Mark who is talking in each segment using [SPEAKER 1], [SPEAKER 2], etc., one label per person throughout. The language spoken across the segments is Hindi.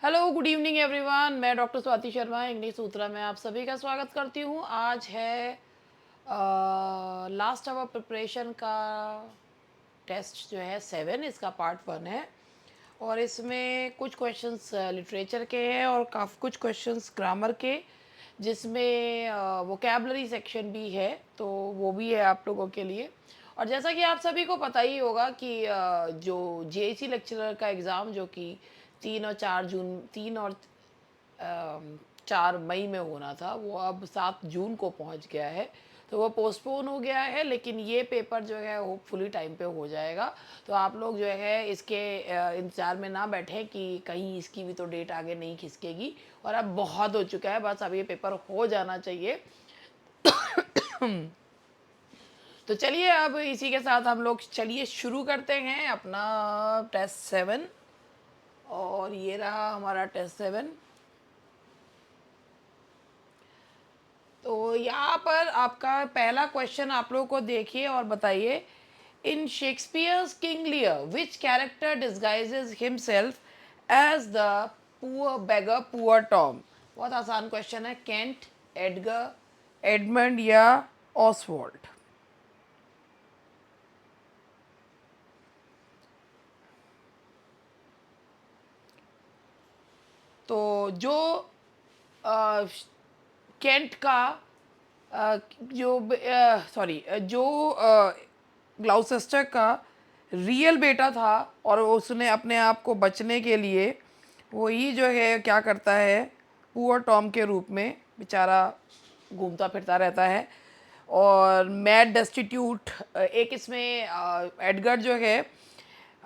[SPEAKER 1] Hello good evening everyone. मैं डॉक्टर स्वाति शर्मा इंग्लिश सूत्रा में आप सभी का स्वागत करती हूँ। आज है लास्ट आवर प्रिपरेशन का टेस्ट जो है 7, इसका पार्ट 1 है। और इसमें कुछ क्वेश्चंस लिटरेचर के हैं और काफ़ी कुछ क्वेश्चंस ग्रामर के, जिसमें वोकेबलरी सेक्शन भी है, तो वो भी है आप लोगों के लिए। और जैसा कि आप सभी को पता ही होगा कि जो जेईसी लेक्चरर का एग्ज़ाम जो कि 3 और 4 मई में होना था, वो अब 7 जून को पहुंच गया है। तो वो पोस्टपोन हो गया है, लेकिन ये पेपर जो है होपफुली टाइम पे हो जाएगा। तो आप लोग जो है इसके इंतज़ार में ना बैठें कि कहीं इसकी भी तो डेट आगे नहीं खिसकेगी। और अब बहुत हो चुका है, बस अब ये पेपर हो जाना चाहिए। तो चलिए अब इसी के साथ हम लोग चलिए शुरू करते हैं अपना टेस्ट 7। और ये रहा हमारा टेस्ट 7। तो यहाँ पर आपका पहला क्वेश्चन आप लोगों को देखिए और बताइए। In Shakespeare's King Lear which character disguises himself as the poor beggar poor Tom. बहुत आसान क्वेश्चन है। केंट, एडगर, एडमंड या ऑसवॉल्ड। तो जो केंट का जो सॉरी जो ग्लाउसेस्टर का रियल बेटा था, और उसने अपने आप को बचने के लिए वही जो है क्या करता है, पुअर टॉम के रूप में बेचारा घूमता फिरता रहता है। और मैड डेस्टिट्यूट एक इसमें एडगर जो है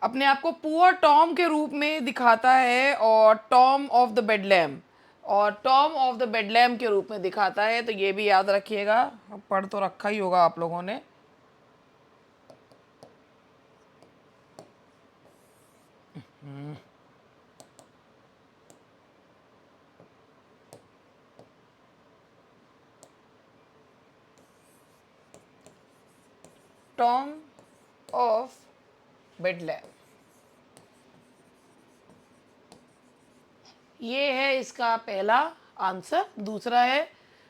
[SPEAKER 1] अपने आप को पुअर टॉम के रूप में दिखाता है, और टॉम ऑफ द बेडलैम के रूप में दिखाता है। तो ये भी याद रखिएगा, पढ़ तो रखा ही होगा आप लोगों ने। टॉम ऑफ बेडलैम, ये है इसका पहला आंसर। दूसरा है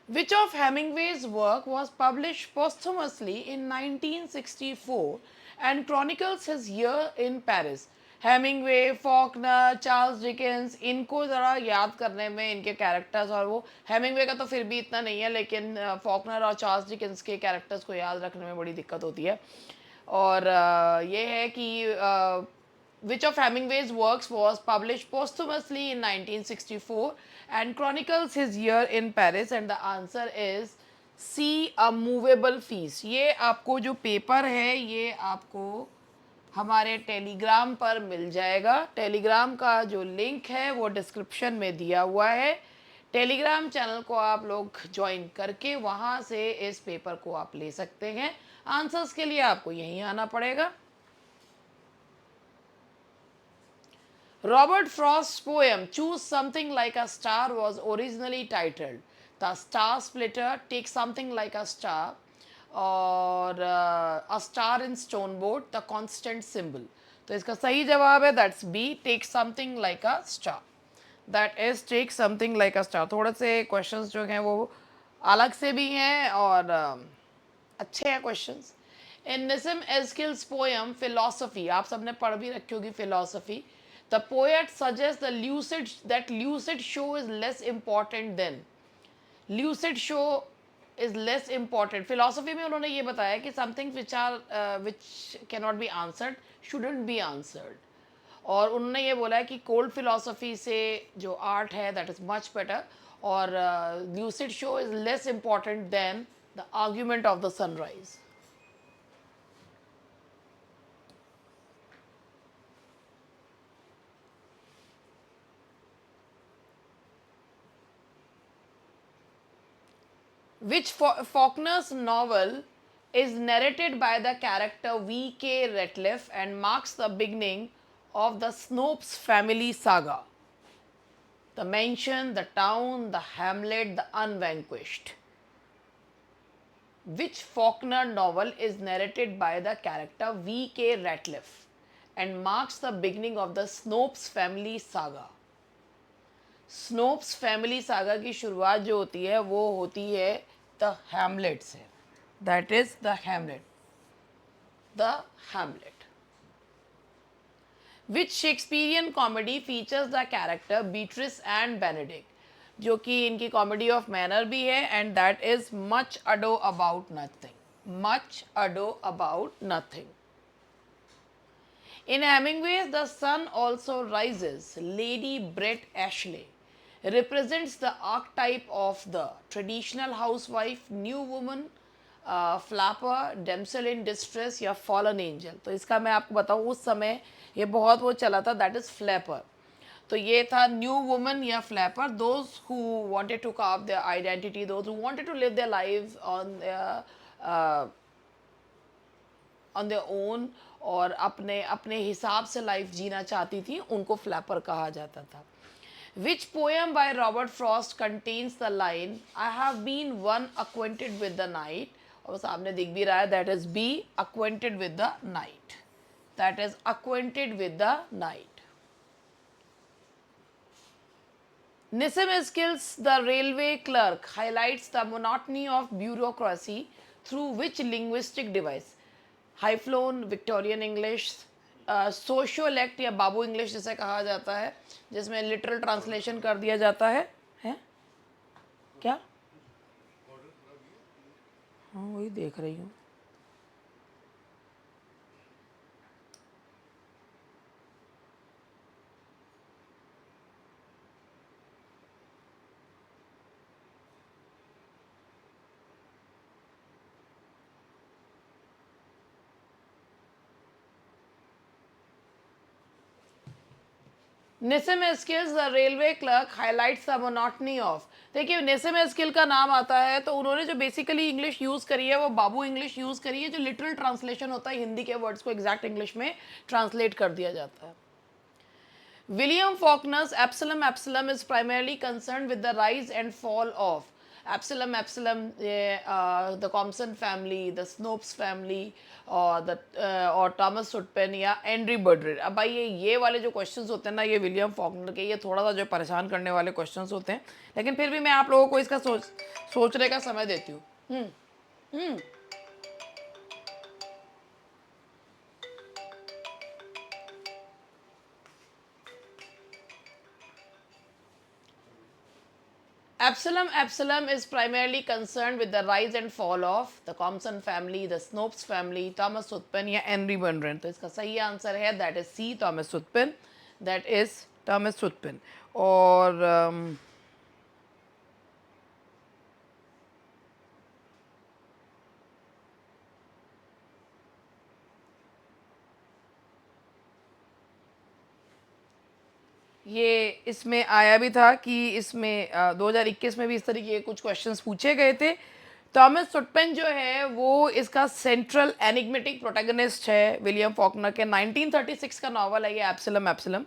[SPEAKER 1] which of Hemingway's work was publish posthumously in 1964 and chronicles his year in Paris. Hemingway, Faulkner, Charles Dickens, इनको ज़रा याद करने में इनके कैरेक्टर्स, और वो हेमिंगवे का तो फिर भी इतना नहीं है, लेकिन फॉकनर और चार्ल्स डिकेंस के कैरेक्टर्स को याद रखने में बड़ी दिक्कत होती है। और ये है कि which of Hemingway's works was published posthumously in 1964 and chronicles his year in Paris, and the answer is C, A Movable Feast। ये आपको जो पेपर है ये आपको हमारे टेलीग्राम पर मिल जाएगा। टेलीग्राम का जो लिंक है वो डिस्क्रिप्शन में दिया हुआ है। टेलीग्राम चैनल को आप लोग ज्वाइन करके वहाँ से इस पेपर को आप ले सकते हैं। आंसर्स के लिए आपको यहीं आना पड़ेगा। Robert Frost's poem Choose Something Like a Star was originally titled The Star Splitter, Take Something Like a Star, or A Star in Stone Boat, The Constant Symbol। तो इसका सही जवाब है that's B, take something like a star. That is take something like a star. थोड़े से क्वेश्चंस जो हैं वो अलग से भी हैं और अच्छे हैं क्वेश्चंस। इन निसिम एस्किल्स पोएम फिलोसफी, आप सबने पढ़ भी रखी होगी philosophy. The poet suggest the lucid that lucid show is less important than lucid show is less important. Philosophy में उन्होंने ये बताया कि something which can not be answered shouldn't be answered. और उन्होंने ये बोला है कि कोल्ड फिलोसफी से जो आर्ट है दैट इज मच बेटर, और lucid show is less important than the argument of the sunrise. Which Faulkner's novel is narrated by the character V.K. Ratliff and marks the beginning of the Snopes family saga? The Mansion, The Town, The Hamlet, The Unvanquished. Which Faulkner novel is narrated by the character V.K. Ratliff and marks the beginning of the Snopes family saga? Snopes family saga की शुरुआत जो होती है वो होती है द हैमलेट से. That is the Hamlet. The Hamlet. Which Shakespearean comedy features the character Beatrice and Benedict, जो कि इनकी कॉमेडी ऑफ मैनर भी है, and that is Much Ado About Nothing. Much Ado About Nothing. In Hemingway's The Sun Also Rises, Lady Brett Ashley represents the archetype of the traditional housewife, new woman, flapper, damsel in distress या fallen angel. तो इसका मैं आपको बताऊँ, उस समय ये बहुत वो चला था, दैट इज़ फ्लैपर. तो ये था न्यू वुमन या flapper, those who wanted to carve their identity, those who wanted to live their life on their own, और अपने अपने हिसाब से लाइफ जीना चाहती थी, उनको फ्लैपर कहा जाता था. Which poem by Robert Frost contains the line I have been one acquainted with the night, और सामने दिख भी रहा है, that is B acquainted with the night. That is acquainted with the night. Nissim Eskil's The Railway Clerk highlights the monotony of bureaucracy through which linguistic device, highflown, Victorian English, sociolect या बाबू इंग्लिश जिसे कहा जाता है, जिसमें लिटरल ट्रांसलेशन कर दिया जाता है क्या? हाँ वही देख रही हूँ. Nissim Ezekiel's The Railway Clerk highlights the monotony of. देखिए निसिम एस्किल का नाम आता है तो उन्होंने जो बेसिकली इंग्लिश यूज़ करी है वो बाबू इंग्लिश यूज़ करी है, जो लिटरल ट्रांसलेशन होता है, हिंदी के वर्ड्स को एग्जैक्ट इंग्लिश में ट्रांसलेट कर दिया जाता है. William Faulkner's Absalom Absalom is primarily concerned with the rise and fall of Absalom Absalom, the Compson family, the Snopes family, or Thomas Sutpen या एंड्री बर्डरेड. अब भाई ये वाले जो क्वेश्चंस होते हैं ना, ये विलियम फॉकनर के, ये थोड़ा सा जो परेशान करने वाले क्वेश्चंस होते हैं, लेकिन फिर भी मैं आप लोगों को इसका सोचने का समय देती हूँ. Absalom is primarily concerned with the rise and fall of the Compson family, the Snopes family, Thomas Sutpen या Henry Bundren. तो इसका सही आंसर है that is C, Thomas Sutpen. That is Thomas Sutpen. और ये इसमें आया भी था कि इसमें 2021 में भी इस तरीके के कुछ क्वेश्चंस पूछे गए थे. थॉमस सुटपेन जो है वो इसका सेंट्रल एनिग्मेटिक प्रोटैगनिस्ट है विलियम फॉकनर के. 1936 का नॉवल है ये एब्सलम एब्सलम,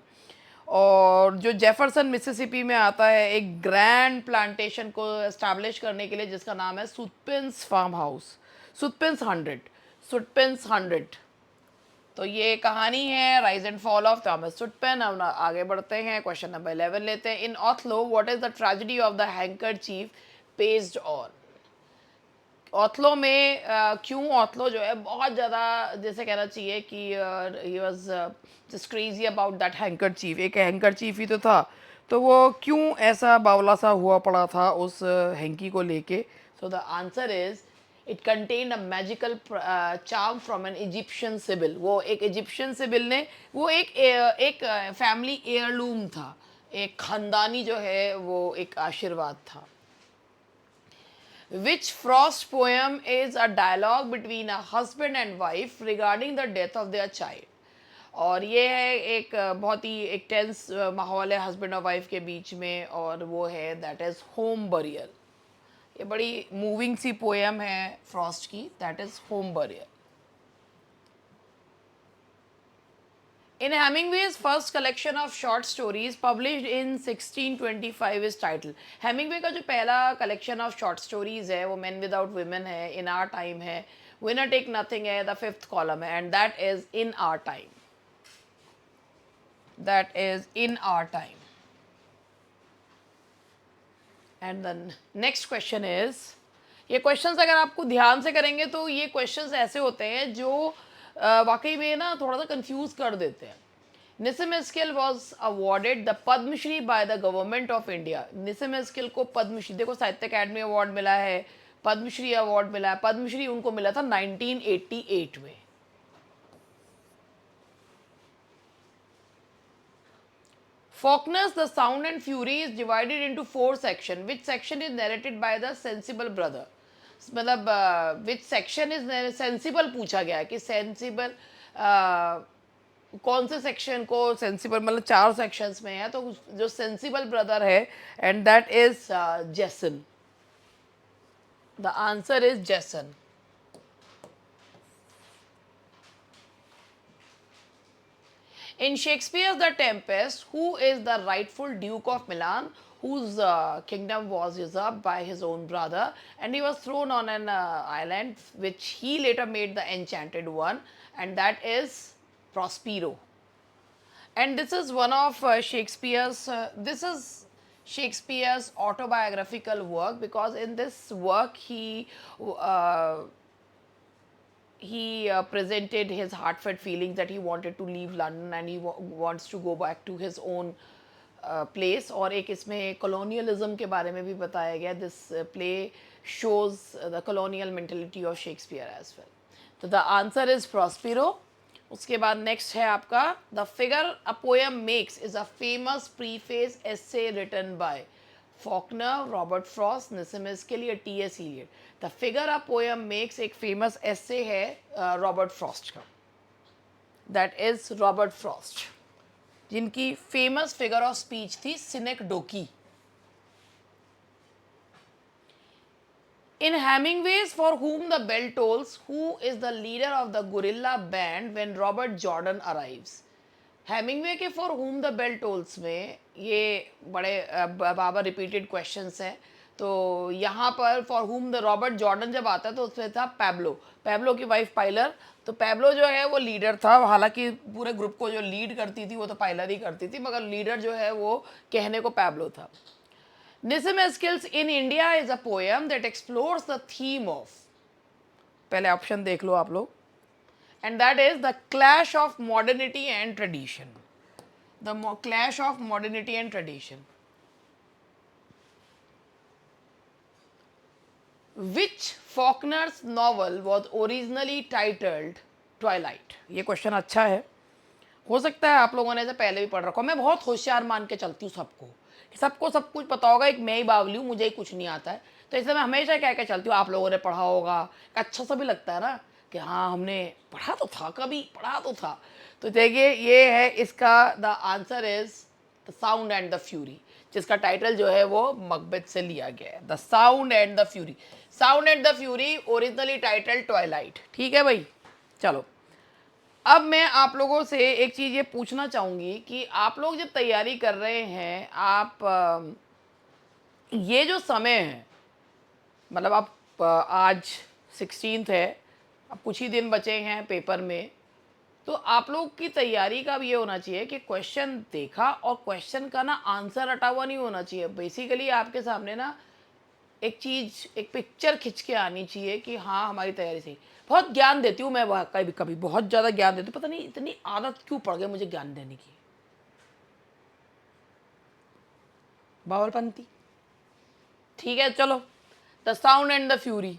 [SPEAKER 1] और जो जेफरसन मिसिसिपी में आता है एक ग्रैंड प्लांटेशन को एस्टैब्लिश करने के लिए, जिसका नाम है सुटपेंस फार्म हाउस, सुटपेंस 100, सुटपेंस 100. तो ये कहानी है rise and fall of Thomas Sutpen. अब आगे बढ़ते हैं, क्वेश्चन नंबर 11 लेते हैं. In Othello what is the tragedy of the handkerchief based on. Othello में क्यों ऑथलो जो है बहुत ज़्यादा, जैसे कहना चाहिए कि he was just crazy about that hanker chief. एक हैंकर चीफ ही तो था, तो वो क्यों ऐसा बावला सा हुआ पड़ा था उस हैंकी को लेके. So the answer is it contain a magical charm from an Egyptian sibyl. वो एक इजिप्शियन सिबिल ने, वो एक फैमिली एयरलूम था, एक ख़ानदानी जो है वो एक आशीर्वाद था. Which Frost poem is a dialogue between a husband and wife regarding the death of their child. और ये है एक बहुत ही एक टेंस माहौल है हस्बैंड और वाइफ के बीच में, और वो है दैट इज़ होम बरियल. ये बड़ी मूविंग सी पोएम है फ्रॉस्ट की, that is home burial. In Hemingway's first collection of short stories published in 1625 is titled. Hemingway का जो पहला collection of short stories है वो Men Without Women है, In Our Time है, Winner Take Nothing है, The Fifth Column है, and that is In Our Time. That is In Our Time. And then next question is, ये क्वेश्चंस अगर आपको ध्यान से करेंगे तो ये क्वेश्चंस ऐसे होते हैं जो वाकई में ना थोड़ा सा कंफ्यूज कर देते हैं. Nissim Ezekiel was awarded the Padma Shri by the government of India. Nissim Ezekiel को पद्मश्री, देखो साहित्य अकादमी अवार्ड मिला है, पद्मश्री अवार्ड मिला है. पद्मश्री उनको मिला था 1988 में. Faulkner's The Sound and Fury is divided into 4 sections. Which section is narrated by the sensible brother? मतलब which section is sensible पूछा गया है कि sensible कौन से सेक्शन को सेंसिबल, मतलब 4 सेक्शंस में है, तो जो सेंसिबल ब्रदर है and that is Jason. The answer is Jason. In Shakespeare's The Tempest, who is the rightful Duke of Milan, whose kingdom was usurped by his own brother, and he was thrown on an island which he later made the Enchanted One, and that is Prospero. And this is one of Shakespeare's autobiographical work, because in this work he presented his heartfelt feelings that he wanted to leave London and he wants to go back to his own place. और एक इसमें colonialism के बारे में भी बताया गया. This play shows the colonial mentality of Shakespeare as well. तो the answer is Prospero. उसके बाद नेक्स्ट है आपका, The Figure a Poem Makes is a famous preface essay written by Faulkner, Robert Frost, Nissim Ezekiel या T S. Eliot. The Figure a Poem Makes एक फेमस एसे है रॉबर्ट फ्रॉस्ट का. दैट इज रॉबर्ट फ्रॉस्ट, जिनकी फेमस फिगर ऑफ स्पीच थी synecdoche. In Hemingway's For Whom the Bell Tolls, who is the leader of the guerrilla band when Robert Jordan arrives? Hemingway के For Whom the Bell Tolls में ये बड़े बाबर रिपीटेड क्वेश्चंस हैं. तो यहाँ पर For Whom the Robert Jordan जब आता है तो उसमें था पैब्लो की वाइफ पाइलर. तो पैब्लो जो है वो लीडर था, हालांकि पूरे ग्रुप को जो लीड करती थी वो तो पाइलर ही करती थी, मगर लीडर जो है वो कहने को पैब्लो था. Nissim Eskil's In India is a poem that explores the theme of, पहले ऑप्शन देख लो आप लोग, and that is the clash of modernity and tradition. The clash of modernity and tradition. Which Faulkner's novel was originally titled Twilight? ये क्वेश्चन अच्छा है, हो सकता है आप लोगों ने इसे पहले भी पढ़ रखा हो. मैं बहुत होशियार मान के चलती हूँ सबको सब कुछ पता होगा, एक मैं ही बावली हूँ, मुझे ही कुछ नहीं आता है. तो इसलिए मैं हमेशा कह के चलती हूँ आप लोगों ने पढ़ा होगा. अच्छा सा भी लगता है ना कि हाँ हमने पढ़ा तो था, कभी पढ़ा तो था. तो देखिए ये है इसका, the answer is the sound and the fury, जिसका टाइटल जो है वो मकबेथ से लिया गया है. The sound and the fury. Sound and the fury originally title Twilight. ठीक है भाई, चलो. अब मैं आप लोगों से एक चीज़ ये पूछना चाहूँगी कि आप लोग जब तैयारी कर रहे हैं, आप ये जो समय है, मतलब आप आज 16th है, अब कुछ ही दिन बचे हैं पेपर में, तो आप लोग की तैयारी का अब ये होना चाहिए कि क्वेश्चन देखा और क्वेश्चन का ना आंसर रटा हुआ नहीं होना चाहिए. बेसिकली आपके सामने ना एक चीज़, एक पिक्चर खिंच के आनी चाहिए कि हाँ हमारी तैयारी सही. बहुत ज्ञान देती हूँ मैं, कभी कभी बहुत ज़्यादा ज्ञान देती हूँ, पता नहीं इतनी आदत क्यों पड़ गई मुझे ज्ञान देने की, बावलपंती. ठीक है चलो. The sound and the fury.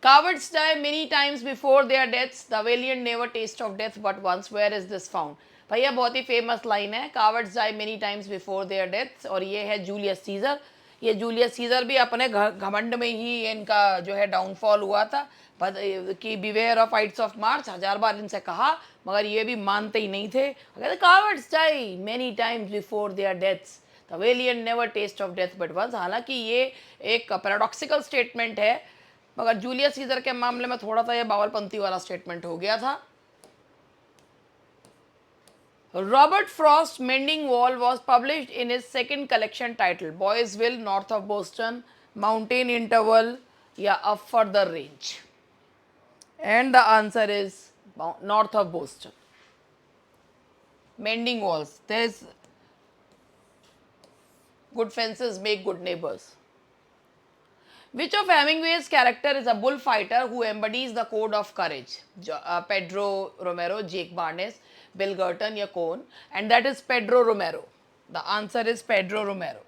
[SPEAKER 1] Cowards die many times before their deaths. The valiant never taste of death but once. Where is this found? भैया बहुत ही फेमस लाइन है, Cowards die many times before their deaths. और ये है जूलियस सीजर. ये जूलियस सीजर भी अपने घमंड में ही इनका जो है डाउनफॉल हुआ था कि बिवेयर ऑफ आइट्स ऑफ मार्च 1000 बार इनसे कहा, मगर ये भी मानते ही नहीं थे. कहते Cowards die many times before their deaths. The valiant never taste of death but once. हालांकि ये एक पैराडॉक्सिकल स्टेटमेंट है, मगर जूलियस सीजर के मामले में थोड़ा सा ये बावलपंती वाला स्टेटमेंट हो गया था. Robert Frost Mending Wall was published in his second collection title Boy's Will, North of Boston, Mountain Interval या up Further Range. And the answer is North of Boston. Mending Walls, there is Good fences make good neighbors. Which of Hemingway's character is a bullfighter who embodies the code of courage? Pedro Romero, Jake Barnes, Bill Gurton या कौन? And that is Pedro Romero. The answer is Pedro Romero.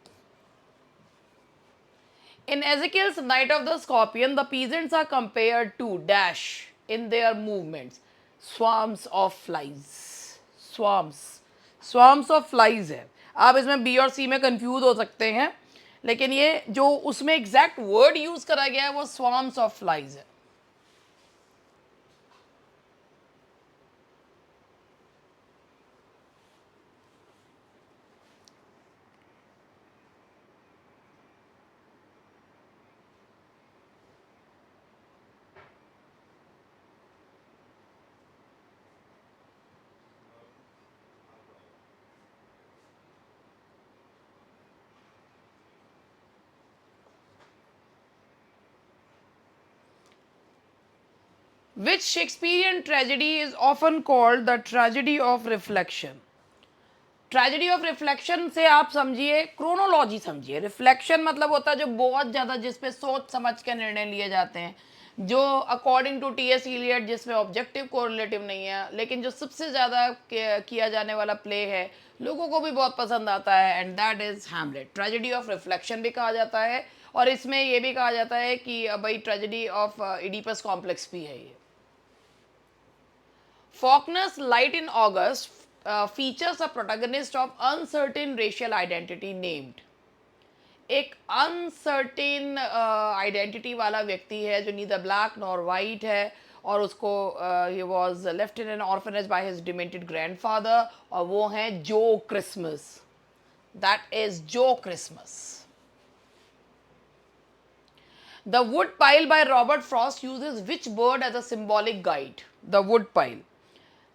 [SPEAKER 1] In Ezekiel's Night of the Scorpion, the peasants are compared to dash in their movements. Swarms of flies. Swarms of flies है. आप इसमें बी और सी में कंफ्यूज हो सकते हैं, लेकिन ये जो उसमें एग्जैक्ट वर्ड यूज करा गया है वो swarms of flies है. Which Shakespearean tragedy is often called the tragedy of reflection? Tragedy of reflection से आप समझिए क्रोनोलॉजी समझिए. रिफ्लेक्शन मतलब होता है जो बहुत ज़्यादा जिसपे सोच समझ के निर्णय लिए जाते हैं, जो अकॉर्डिंग टू टी.एस. इलियट जिसमें ऑब्जेक्टिव कोरिलेटिव नहीं है, लेकिन जो सबसे ज़्यादा किया जाने वाला प्ले है, लोगों को भी बहुत पसंद आता है, and that is Hamlet. Tragedy of reflection भी कहा जाता है, और इसमें ये भी कहा जाता है कि भाई ट्रेजेडी ऑफ इडिपस कॉम्प्लेक्स भी है ये. Faulkner's Light in August features a protagonist of uncertain racial identity named. एक अनसर्टेन आइडेंटिटी वाला व्यक्ति है जो नीदर ब्लैक नॉर वाइट है, और उसको he was left in an orphanage by his demented grandfather, और वो हैं जो क्रिसमस. दैट इज जो Christmas. The wood pile by Robert Frost uses which bird as a symbolic guide? The wood pile.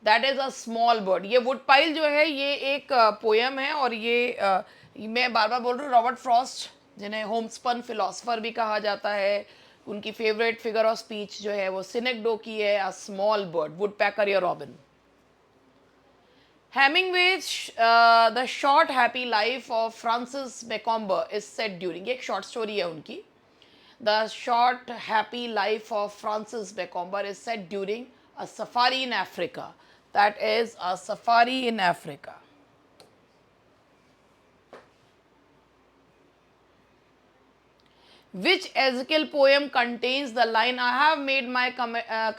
[SPEAKER 1] That is a small bird. ये wood pile जो है ये एक पोएम है, और ये मैं बार बार बोल रही हूँ, रॉबर्ट फ्रॉस्ट जिन्हें होमस्पन फिलोसफर भी कहा जाता है, उनकी फेवरेट फिगर ऑफ स्पीच जो है वो सिनेक्डो की है, अ स्मॉल बर्ड, वुड पैकर या robin. Hemingway's The Short Happy Life of Francis Macomber is set during, एक शॉर्ट स्टोरी है उनकी. The Short Happy Life of Francis Macomber is set during a safari in Africa. That is a safari in Africa. Which Ezekiel poem contains the line, I have made my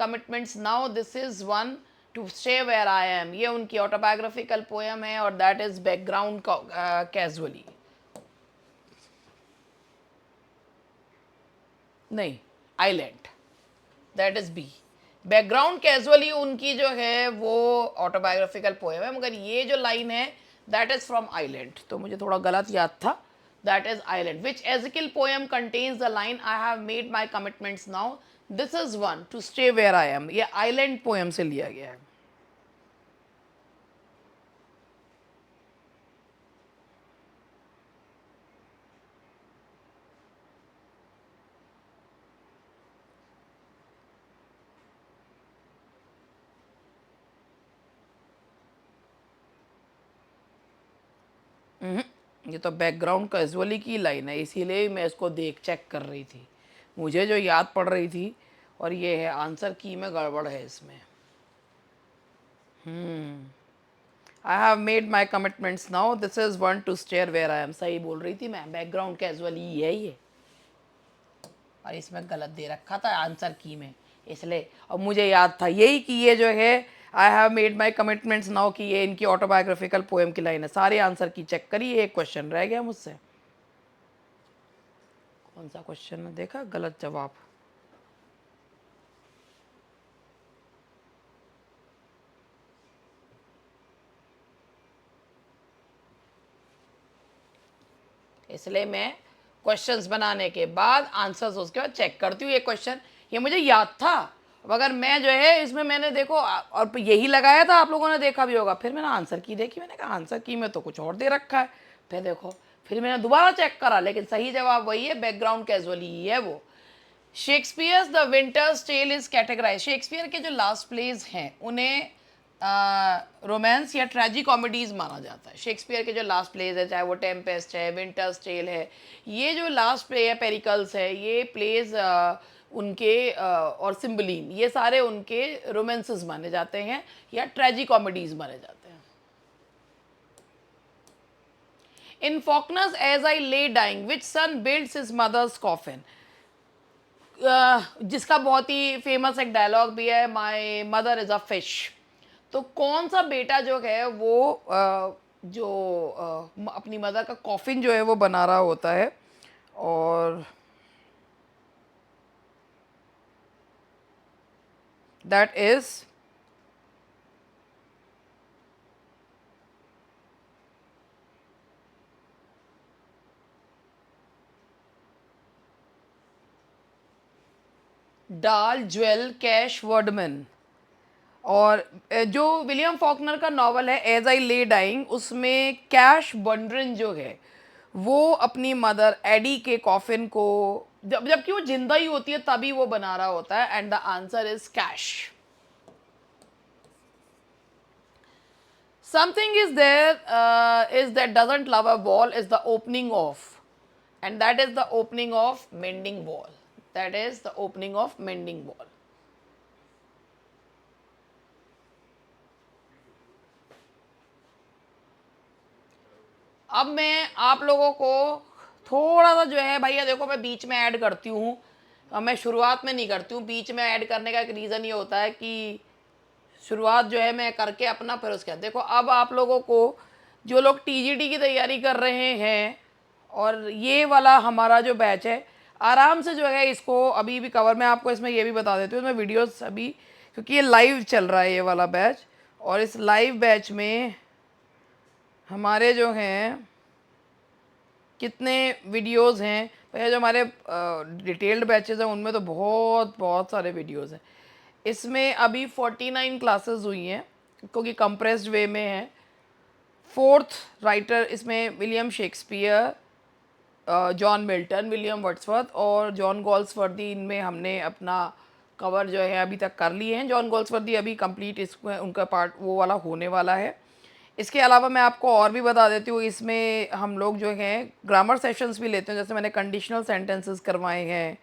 [SPEAKER 1] commitments now, this is one to stay where I am? ये उनकी autobiographical poem है, और that is background casually. नहीं, island. That is B. Background casually उनकी जो है वो ऑटोबायोग्राफिकल पोएम है, मगर ये जो लाइन है दैट इज फ्रॉम आइलैंड, तो मुझे थोड़ा गलत याद था. That is island. Which Ezekiel poem contains the line, I have made my commitments now, this is one to stay where I am? ये आइलैंड पोएम से लिया गया है. ये तो बैकग्राउंड कैजुअली की लाइन है, इसीलिए मैं इसको चेक कर रही थी, मुझे जो याद पड़ रही थी, और ये है आंसर की में गड़बड़ है इसमें. I have made my commitments now, this is one to stare where I am. सही बोल रही थी मैं, बैकग्राउंड कैजुअली है ये, और इसमें गलत दे रखा था आंसर की में, इसलिए. और मुझे याद था यही कि ये जो है आई have made my commitments now की ये इनकी ऑटोबायोग्राफिकल पोएम की लाइन है. सारे आंसर की चेक करी, एक क्वेश्चन रह गया मुझसे. कौन सा क्वेश्चन है देखा? गलत जवाब. इसलिए मैं क्वेश्चंस बनाने के बाद आंसर्स उसके बाद चेक करती हूँ. ये क्वेश्चन ये मुझे याद था, मगर मैं जो है इसमें मैंने देखो, और यही लगाया था, आप लोगों ने देखा भी होगा. फिर मैंने आंसर की देखी, मैंने कहा आंसर की में तो कुछ और दे रखा है. फिर देखो, फिर मैंने दोबारा चेक करा, लेकिन सही जवाब वही है, बैकग्राउंड कैजुअली ही है वो. Shakespeare's the Winter's Tale is categorize. Shakespeare के जो लास्ट प्लेज हैं उन्हें रोमांस या ट्रेजी कॉमेडीज माना जाता है। शेक्सपियर के जो लास्ट प्लेज है, चाहे वो टेम्पेस्ट है, विंटर्स टेल है, ये जो लास्ट प्ले है पेरिकल्स है, ये प्लेज उनके और सिम्बलीन, ये सारे उनके रोमांसेस माने जाते हैं या ट्रेजी कॉमेडीज माने जाते हैं। इन फॉकनर्स एज आई ले डाइंग विच सन बिल्ड्स हिज मदर्स कॉफिन, जिसका बहुत ही फेमस एक डायलॉग भी है, my mother is a fish. तो कौन सा बेटा जो है वो अपनी मदर का कॉफिन जो है वो बना रहा होता है, और दैट इज डाल ज्वेल कैश वर्डमैन। और जो विलियम फॉकनर का नावल है एज आई ले डाइंग, उसमें कैश बंड्रिन जो है वो अपनी मदर एडी के कॉफिन को, जबकि वो जिंदा ही होती है तभी वो बना रहा होता है, and the answer is cash. Something is there is that doesn't love a wall is the opening of, and that is the opening of mending wall. That is the opening of mending wall. अब मैं आप लोगों को थोड़ा सा जो है भैया देखो, मैं बीच में ऐड करती हूँ, मैं शुरुआत में नहीं करती हूँ। बीच में ऐड करने का एक रीज़न ये होता है कि शुरुआत जो है मैं करके अपना फिर उसके बाद देखो। अब आप लोगों को जो लोग टीजीटी की तैयारी कर रहे हैं, और ये वाला हमारा जो बैच है, आराम से जो है इसको अभी भी कवर, मैं आपको इसमें ये भी बता देती हूँ, मैं वीडियोस अभी, क्योंकि ये लाइव चल रहा है ये वाला बैच, और इस लाइव बैच में हमारे जो हैं कितने वीडियोस हैं भैया, जो हमारे डिटेल्ड बैचेस हैं उनमें तो बहुत बहुत सारे वीडियोस हैं। इसमें अभी 49 क्लासेस हुई हैं, क्योंकि कंप्रेस्ड वे में है। फोर्थ राइटर इसमें William Shakespeare, John Milton, William Wordsworth और जॉन गॉल्सवर्दी, इनमें हमने अपना कवर जो है अभी तक कर लिए हैं। जॉन गॉल्सवर्दी अभी कंप्लीट इसमें उनका पार्ट वो वाला होने वाला है। इसके अलावा मैं आपको और भी बता देती हूँ, इसमें हम लोग जो हैं ग्रामर सेशंस भी लेते हैं, जैसे मैंने कंडीशनल सेंटेंसेस करवाए हैं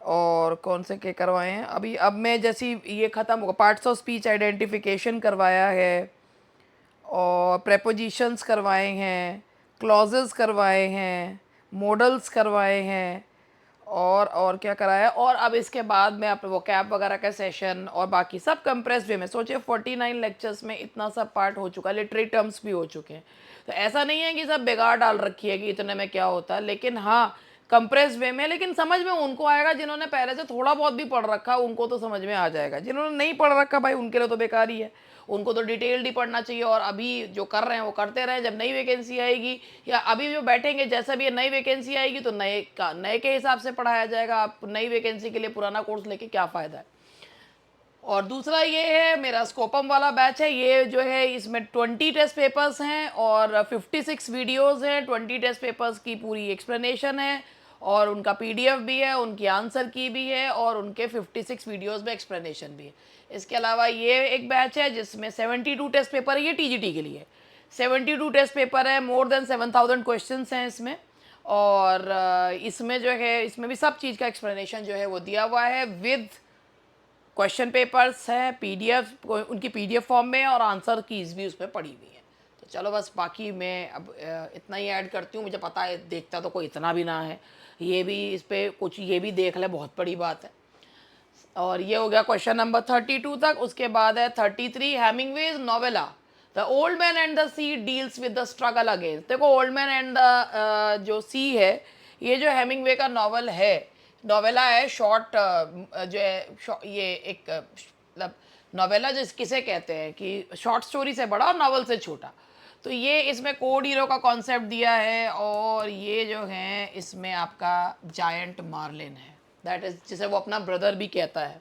[SPEAKER 1] और कौन से के करवाए हैं अभी। अब मैं जैसी ये ख़त्म होगा, पार्ट्स ऑफ स्पीच आइडेंटिफिकेशन करवाया है, और प्रेपोजिशंस करवाए हैं, क्लॉजेस करवाए हैं, मॉडल्स करवाए हैं, और क्या कराया। और अब इसके बाद में आप वो कैप वगैरह का सेशन और बाकी सब कंप्रेस वे में, सोचिए 49 लेक्चर्स में इतना सब पार्ट हो चुका है, लिटरेरी टर्म्स भी हो चुके हैं। तो ऐसा नहीं है कि सब बेकार डाल रखी है कि इतने में क्या होता है, लेकिन हाँ कंप्रेस वे में, लेकिन समझ में उनको आएगा जिन्होंने पहले से थोड़ा बहुत भी पढ़ रखा, उनको तो समझ में आ जाएगा। जिन्होंने नहीं पढ़ रखा भाई उनके लिए तो बेकार ही है, उनको तो डिटेल्ड ही पढ़ना चाहिए। और अभी जो कर रहे हैं वो करते रहें, जब नई वैकेंसी आएगी या अभी जो बैठेंगे, जैसा भी नई वैकेंसी आएगी तो नए के हिसाब से पढ़ाया जाएगा। आप नई वैकेंसी के लिए पुराना कोर्स लेके क्या फ़ायदा है। और दूसरा ये है मेरा स्कोपम वाला बैच है, ये जो है इसमें 20 टेस्ट पेपर्स हैं और 56 वीडियोस हैं। 20 टेस्ट पेपर्स की पूरी एक्सप्लेनेशन है, और उनका पीडीएफ भी है, उनकी आंसर की भी है, और उनके 56 वीडियोस में एक्सप्लेनेशन भी है। इसके अलावा ये एक बैच है जिसमें 72 टेस्ट पेपर है, ये टीजीटी के लिए 72 टेस्ट पेपर है, मोर देन 7000 क्वेश्चन हैं इसमें। और इसमें जो है इसमें भी सब चीज़ का एक्सप्लेनेशन जो है वो दिया हुआ है, विद क्वेश्चन पेपर्स हैं, पीडीएफ उनकी पीडीएफ फॉर्म में, और आंसर कीज़ भी उसमें पड़ी हुई है। तो चलो बस, बाकी मैं अब इतना ही ऐड करती हूँ। मुझे पता है देखता तो कोई इतना भी ना है, ये भी इस पर कुछ ये भी देख ले, बहुत बड़ी बात है। और ये हो गया क्वेश्चन नंबर 32 तक। उसके बाद है 33, Hemingway's novella the old man and the sea deals with the struggle against. देखो ओल्ड मैन एंड द जो सी है, ये जो हेमिंगवे का नॉवल है, नोवेला है, शॉर्ट जो है ये एक मतलब नोवेला जिस किसे कहते हैं कि शॉर्ट स्टोरी से बड़ा और नॉवल से छोटा। तो ये इसमें कोड हीरो का कॉन्सेप्ट दिया है, और ये जो है इसमें आपका जायंट मार्लिन है, दैट इज जिसे वो अपना ब्रदर भी कहता है।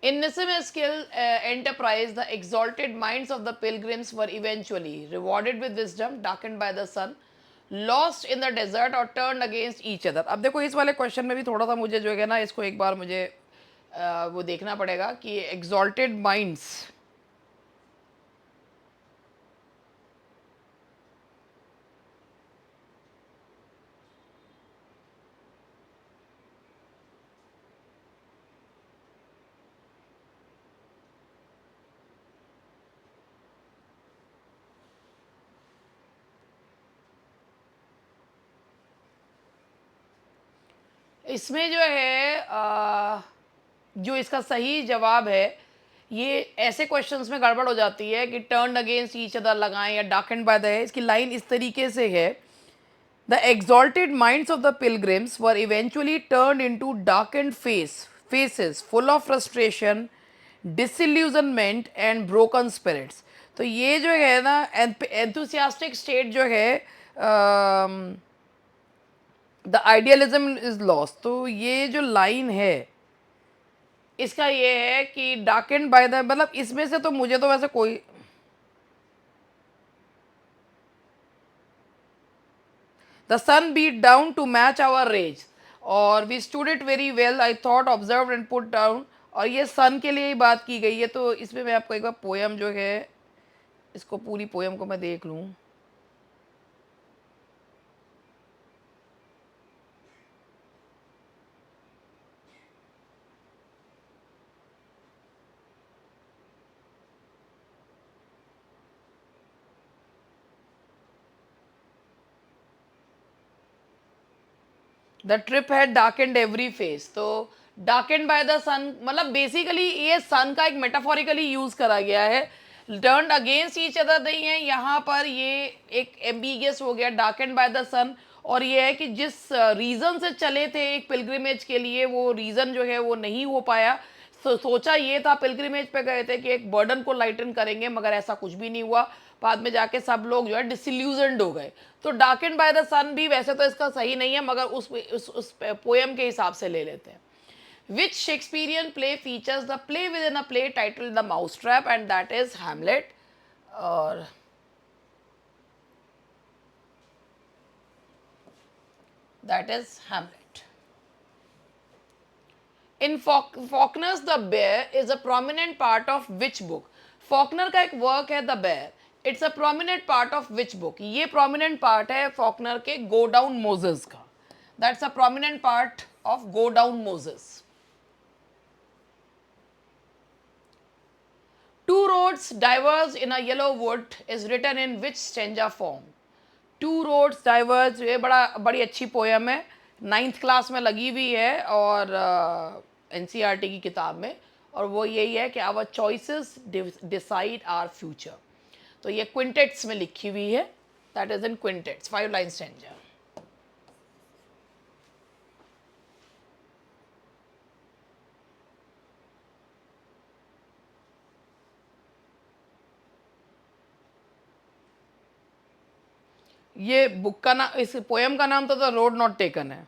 [SPEAKER 1] In Nissim-skill enterprise, the exalted minds of the pilgrims were eventually rewarded with wisdom, darkened by the sun, lost in the desert or turned against each other। अब देखो इस वाले क्वेश्चन में भी थोड़ा सा मुझे जो है ना, इसको एक बार मुझे वो देखना पड़ेगा कि exalted minds इसमें जो है जो इसका सही जवाब है, ये ऐसे क्वेश्चंस में गड़बड़ हो जाती है कि टर्न अगेंस्ट ईच अदर लगाएं या डार्कन्ड बाय द है। इसकी लाइन इस तरीके से है, the exalted minds of the pilgrims were eventually turned into darkened faces full of frustration, disillusionment and broken spirits। तो ये जो है ना enthusiastic state जो है, द आइडियलिज्म इज लॉस्ट। तो ये जो लाइन है इसका ये है कि डार्केंड बाय द, मतलब इसमें से तो मुझे तो वैसे कोई, the sun beat down to match our rage और we stood it very well, I thought observe and put down. और ये सन के लिए ही बात की गई है, तो इसमें मैं आपको एक बार पोयम जो है, इसको पूरी पोयम को मैं देख लूँ। The trip had darkened every face. तो डार्केंड बाय द सन, मतलब बेसिकली ये सन का एक मेटाफोरिकली यूज करा गया है, टर्न अगेंस्ट ईच अदर नहीं है यहाँ पर, ये एक एम्बिगियस हो गया डार्केंड बाय द सन। और ये है कि जिस रीज़न से चले थे एक पिलग्रिमेज के लिए, वो रीज़न जो है वो नहीं हो पाया। सोचा ये था, पिलग्रिमेज पे गए थे कि एक बर्डन को लाइटन करेंगे, मगर ऐसा कुछ भी नहीं हुआ। बाद में जाके सब लोग जो है डिसिल्यूजनड हो गए। तो डार्केंड बाय द सन भी वैसे तो इसका सही नहीं है, मगर उस पोएम के हिसाब से ले लेते हैं। Which Shakespearean play features the play within a play titled The Mousetrap, and that is Hamlet? और that is Hamlet. In Faulkner's The Bear is a prominent part of which book? Faulkner का एक वर्क है The Bear. It's a prominent part of which book? ये prominent part है Faulkner के Go Down Moses का. That's a prominent part of Go Down Moses. Two roads diverge in a yellow wood is written in which stanza form? Two roads diverge, ये बड़ी अच्छी पोयम है, 9th क्लास में लगी हुई है और NCERT की किताब में, और वो यही है कि our choices decide our future. तो ये क्विंटेट्स में लिखी हुई है, that is in quintets, 5 line stanza. ये बुक का नाम, इस पोएम का नाम तो द रोड नॉट टेकन है।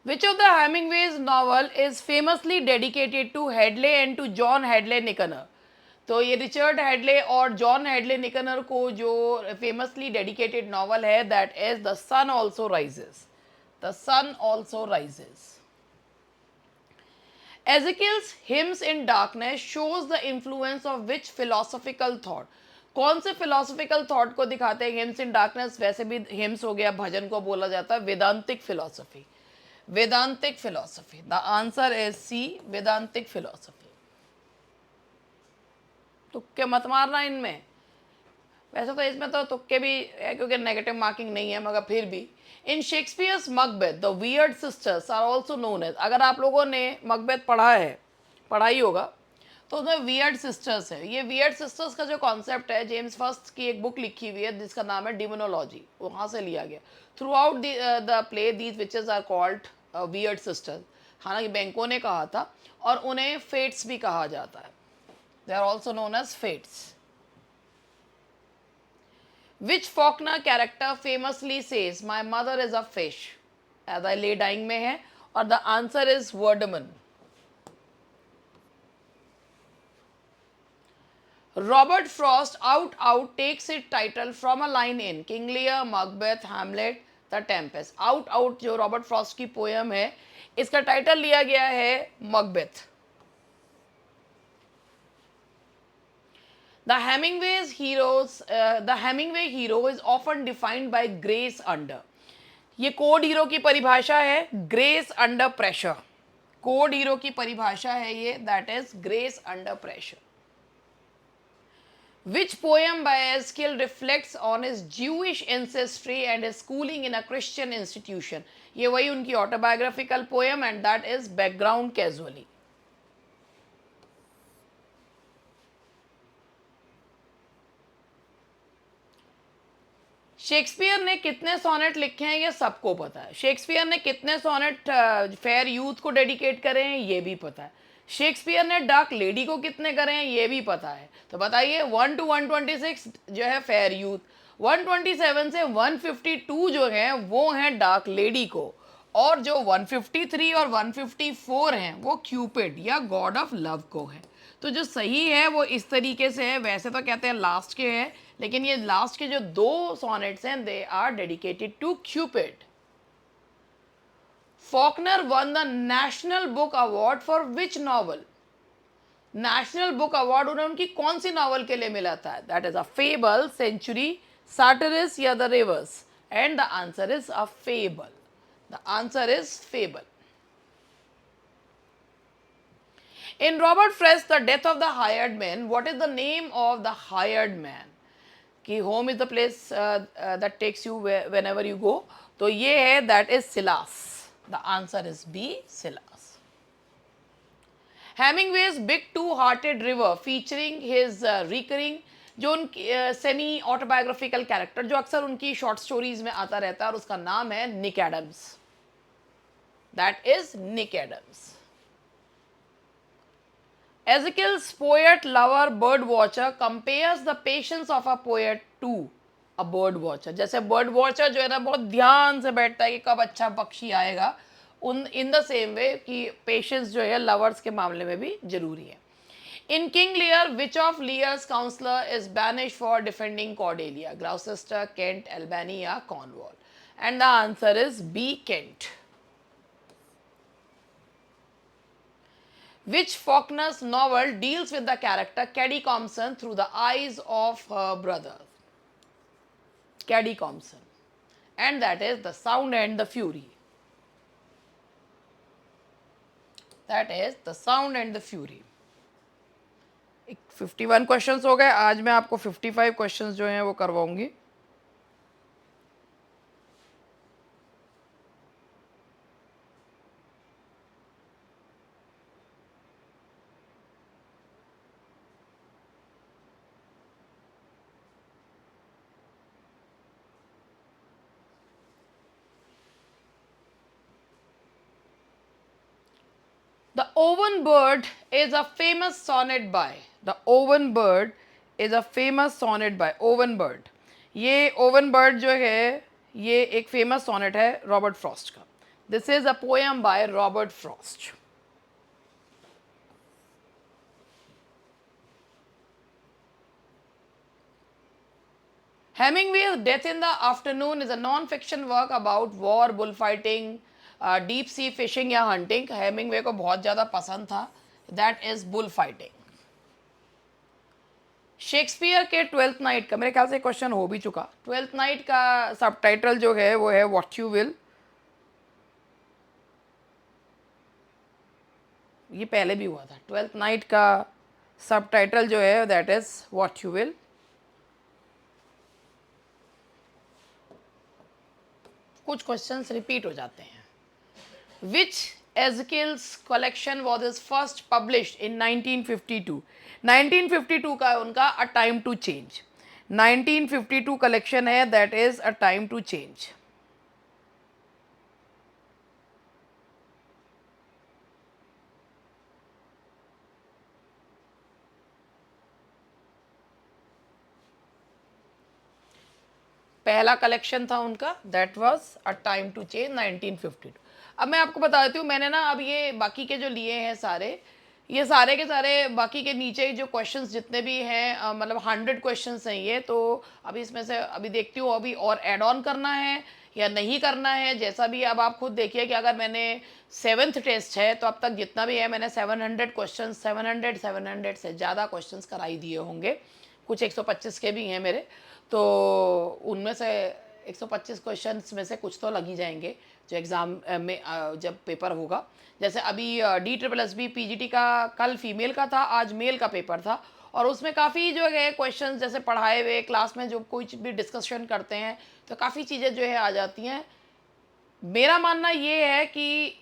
[SPEAKER 1] Which of the Hemingway's novel is famously dedicated to Hadley and to John Hadley Nicanor? तो ये रिचर्ड हेडले और जॉन हेडले निकनर को जो फेमसली डेडिकेटेड नॉवल है, that is the Sun Also Rises. The Sun Also Rises. Ezekiel's hymns in darkness shows the influence of which philosophical thought? कौन से philosophical thought को दिखाते हैं hymns in darkness? वैसे भी hymns हो गया, भजन को बोला जाता है वेदांतिक philosophy। वेदांतिक philosophy, the answer is C, वेदांतिक philosophy। तुक्के मत मारना इनमें, वैसे तो इसमें तो तुक्के भी है क्योंकि नेगेटिव मार्किंग नहीं है, मगर फिर भी। In Shakespeare's Macbeth the weird sisters are also known as, अगर आप लोगों ने मकबेथ पढ़ा है, पढ़ाई होगा, तो उसमें वियर्ड सिस्टर्स है। ये वियर्ड सिस्टर्स का जो कॉन्सेप्ट है, जेम्स फर्स्ट की एक बुक लिखी हुई है जिसका नाम है डिमोनोलॉजी, वहाँ से लिया गया। Throughout the play these witches are called weird sisters. हालांकि बैंकों ने कहा था, और उन्हें फेट्स भी कहा जाता है, they are also known as fates. Which Faulkner character famously says, "My mother is a fish"? As I lay dying में है, और the answer is Verdeman. Robert Frost Out takes its title from a line in King Lear, Macbeth, Hamlet, The Tempest. Out जो रॉबर्ट फ्रॉस्ट की पोएम है, इसका टाइटल लिया गया है मकबेथ। The Hemingway hero is often defined by grace under. ये कोड हीरो की परिभाषा है, grace under pressure. Code hero की परिभाषा है ये, that is grace under pressure. Which poem by Eskild reflects on his Jewish ancestry and his schooling in a Christian institution? ये वही उनकी autobiographical poem and that is Background Casually. Shakespeare ने कितने सोनेट लिखे हैं ये सबको पता है. शेक्सपियर ने कितने सोनेट फेयर यूथ को डेडिकेट करे हैं ये भी पता है. शेक्सपियर ने डार्क लेडी को कितने करे हैं ये भी पता है. तो बताइए 1 to 126 जो है फेयर यूथ, 127 से 152 जो है वो हैं डार्क लेडी को, और जो 153 और 154 हैं वो क्यूपिड या गॉड ऑफ लव को है. तो जो सही है वो इस तरीके से है. वैसे तो कहते हैं लास्ट के हैं, लेकिन ये लास्ट के जो दो सोनेट्स हैं they are dedicated to Cupid. Faulkner won the National Book Award for which novel? National Book Award उन्हें उनकी कौन सी नॉवल के लिए मिला था? That is a fable, Sanctuary, Sartoris या the reivers. And the answer is a fable. The answer is fable. In Robert Frost, The Death of the Hired Man, what is the name of the hired man? कि home is the place that takes you whenever you go. तो ये है, that is Silas. The answer is B, Silas. Hemingway's Big Two-Hearted River featuring his recurring जो उनकी सेमी ऑटोबायोग्राफिकल कैरेक्टर जो अक्सर उनकी शॉर्ट स्टोरीज में आता रहता है, और उसका नाम है Nick Adams. That is Nick Adams. Ezekiel's poet lover bird watcher compares the patience of a poet to a bird watcher. जैसे bird watcher जो है ना बहुत ध्यान से बैठता है कि कब अच्छा पक्षी आएगा, in the same way कि patience जो है lovers के मामले में भी जरूरी है. In King Lear, which of Lear's counselor is banished for defending Cordelia? Gloucester, Kent, Albany या Cornwall? And the answer is B, Kent. Which Faulkner's novel deals with the character Caddy Compson through the eyes of her brother? Caddy Compson. And that is The Sound and the Fury. That is The Sound and the Fury. 51 questions हो गए. आज मैं आपको 55 क्वेश्चंस जो हैं वो करवाऊंगी. The Oven Bird is a famous sonnet by. The Oven Bird is a famous sonnet by. Oven Bird. ये Oven Bird जो है ये एक famous sonnet है रॉबर्ट फ्रॉस्ट का. This is a poem by Robert Frost. Hemingway's Death in the Afternoon is a non-fiction work about war, bullfighting, deep sea fishing या हंटिंग. हेमिंगवे को बहुत ज़्यादा पसंद था. That is bull fighting. Shakespeare के ट्वेल्थ नाइट का मेरे ख्याल से क्वेश्चन हो भी चुका. ट्वेल्थ नाइट का सबटाइटल जो है वो है व्हाट यू विल. ये पहले भी हुआ था. ट्वेल्थ नाइट का सबटाइटल जो है that is what you will. कुछ क्वेश्चंस रिपीट हो जाते हैं. Which Ezekiel's collection was his first published in 1952? 1952 का उनका A Time to Change. 1952 collection है that is A Time to Change. पहला कलेक्शन था उनका that was A Time to Change 1952. अब मैं आपको बता देती हूँ, मैंने ना अब ये बाकी के जो लिए हैं सारे, ये सारे के सारे बाकी के नीचे जो क्वेश्चंस जितने भी हैं मतलब 100 क्वेश्चंस हैं ये. तो अभी इसमें से अभी देखती हूँ अभी और ऐड ऑन करना है या नहीं करना है, जैसा भी. अब आप खुद देखिए कि अगर मैंने 7th टेस्ट है तो अब तक जितना भी है मैंने 700 क्वेश्चन 700 से ज़्यादा क्वेश्चंस कराई दिए होंगे. कुछ 125 के भी हैं मेरे, तो उनमें से 125 क्वेश्चंस में से कुछ तो लग ही जाएंगे जो एग्ज़ाम में जब पेपर होगा। जैसे अभी DSSB PGT का कल फीमेल का था, आज मेल का पेपर था, और उसमें काफ़ी जो है क्वेश्चंस जैसे पढ़ाए हुए क्लास में जो कुछ भी डिस्कशन करते हैं तो काफ़ी चीज़ें जो है आ जाती हैं। मेरा मानना ये है कि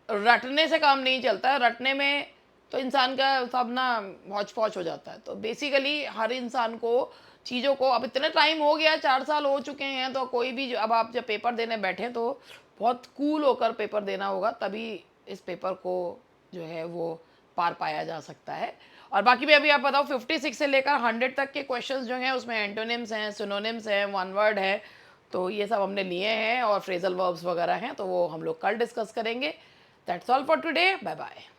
[SPEAKER 1] रटने से काम नहीं चलता है, रटने में तो इंसान का सब ना हौच पौच हो जाता है। तो बेसिकली हर इंसान को चीज़ों को, अब इतने टाइम हो गया, 4 साल हो चुके हैं, तो कोई भी अब आप जब पेपर देने बैठे तो बहुत कूल होकर पेपर देना होगा, तभी इस पेपर को जो है वो पार पाया जा सकता है। और बाकी भी अभी आप बताओ 56 से लेकर 100 तक के क्वेश्चंस जो हैं उसमें एंटोनिम्स हैं, सिनोनिम्स हैं, वन वर्ड है, तो ये सब हमने लिए हैं, और फ्रेजल वर्ब्स वगैरह हैं, तो वो हम लोग कल डिस्कस करेंगे। That's all for today, bye bye.